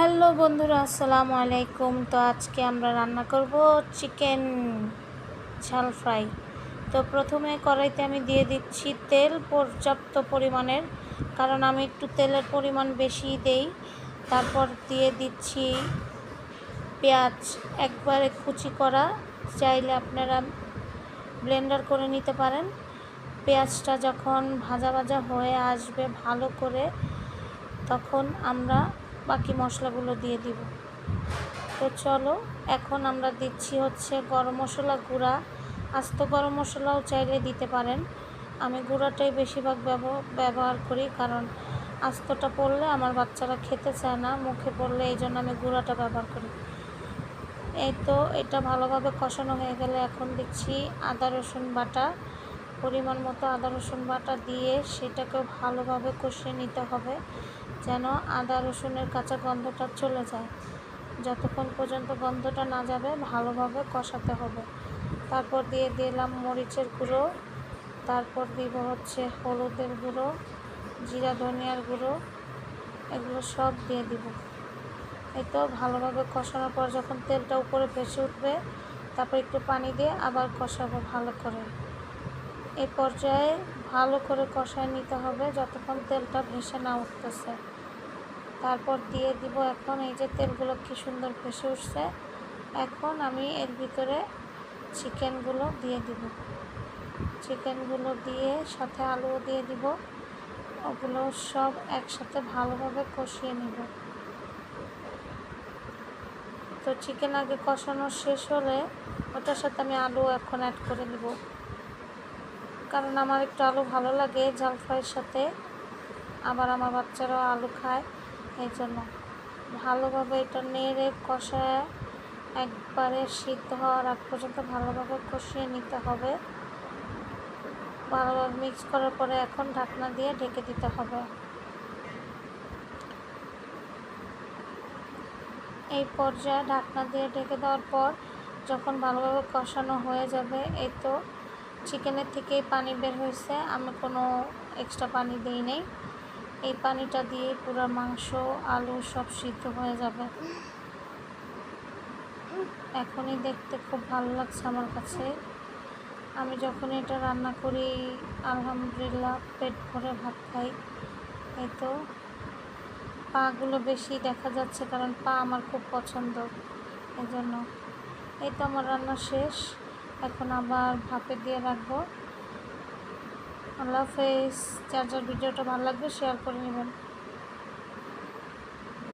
Hello বন্ধুরা, আসসালামু আলাইকুম। তো আজকে আমরা রান্না করব চিকেন ঝাল ফ্রাই। তো প্রথমে কড়াইতে আমি দিয়ে দিচ্ছি তেল পর্যাপ্ত পরিমাণের, কারণ আমি একটু তেলের পরিমাণ বেশি দেই। তারপর দিয়ে দিচ্ছি পেঁয়াজ, একবারে কুচি করা, চাইলে আপনারা ব্লেন্ডার করে নিতে পারেন। পেঁয়াজটা যখন ভাজা ভাজা হয়ে আসবে ভালো করে, তখন আমরা বাকি মশলাগুলো দিয়ে দিব। তো চলো, এখন আমরা দিচ্ছি হচ্ছে গরম মশলা গুঁড়া। আস্ত গরম মশলাও চাইলে দিতে পারেন। আমি গুঁড়াটাই বেশিরভাগ ব্যবহার করি, কারণ আস্তটা পড়লে আমার বাচ্চারা খেতে চায় না, মুখে পড়লে, এই জন্য আমি গুঁড়াটা ব্যবহার করি। এই তো এটা ভালোভাবে কষানো হয়ে গেলে এখন দিচ্ছি আদা রসুন বাটা। পরিমাণ মতো আদা রসুন বাটা দিয়ে সেটাকেও ভালোভাবে কষিয়ে নিতে হবে, যেন আদা রসুনের কাঁচা গন্ধটা চলে যায়। যতক্ষণ পর্যন্ত গন্ধটা না যাবে ভালোভাবে কষাতে হবে। তারপর দিয়ে দিলাম মরিচের গুঁড়ো, তারপর দিব হচ্ছে হলুদের গুঁড়ো, জিরা ধনিয়ার গুঁড়ো, এগুলো সব দিয়ে দিব। এই তো ভালোভাবে কষানোর পর যখন তেলটা উপরে ভেসে উঠবে, তারপর একটু পানি দিয়ে আবার কষাবো ভালো করে। এই পর্যায়ে ভালো করে কষায় নিতে হবে যতক্ষণ তেলটা ভেসে না উঠতেছে। তারপর দিয়ে দিব এখন, এই যে তেলগুলো কি সুন্দর ভেসে উঠছে, এখন আমি এর ভিতরে চিকেনগুলো দিয়ে দিব। চিকেনগুলো দিয়ে সাথে আলুও দিয়ে দিব, ওগুলো সব একসাথে ভালোভাবে কষিয়ে নিব। তো চিকেন আগে কষানো শেষ হলে ওটার সাথে আমি আলু এখন অ্যাড করে দিব, কারণ আমার একটু আলু ভালো লাগে ঝাল ফ্রাইয়ের সাথে, আবার আমার বাচ্চারাও আলু খায়, এই জন্য ভালোভাবে এটা নেড়ে কষায় একবারে সিদ্ধ হওয়ার আগ পর্যন্ত ভালোভাবে কষিয়ে নিতে হবে। ভালোভাবে মিক্স করার পরে এখন ঢাকনা দিয়ে ঢেকে দিতে হবে। এই পর্যায়ে ঢাকনা দিয়ে ঢেকে দেওয়ার পর যখন ভালোভাবে কষানো হয়ে যাবে, এই তো চিকেনের থেকেই পানি বের হয়েছে, আমি কোনো এক্সট্রা পানি দিই নেই। এই পানিটা দিয়ে পুরো মাংস আলু সব সিদ্ধ হয়ে যাবে। এখনই দেখতে খুব ভালো লাগছে আমার কাছে। আমি যখন এটা রান্না করি আলহামদুলিল্লাহ পেট ভরে ভাত খাই। এই তো পাগুলো বেশি দেখা যাচ্ছে, কারণ পা আমার খুব পছন্দ, এই জন্য। এই তো আমার রান্না শেষ, এখন আবার ভাপে দিয়ে রাখবো। আল্লাহ হাফেজ। যার যার ভিডিওটা ভালো লাগবে শেয়ার করে নেবেন।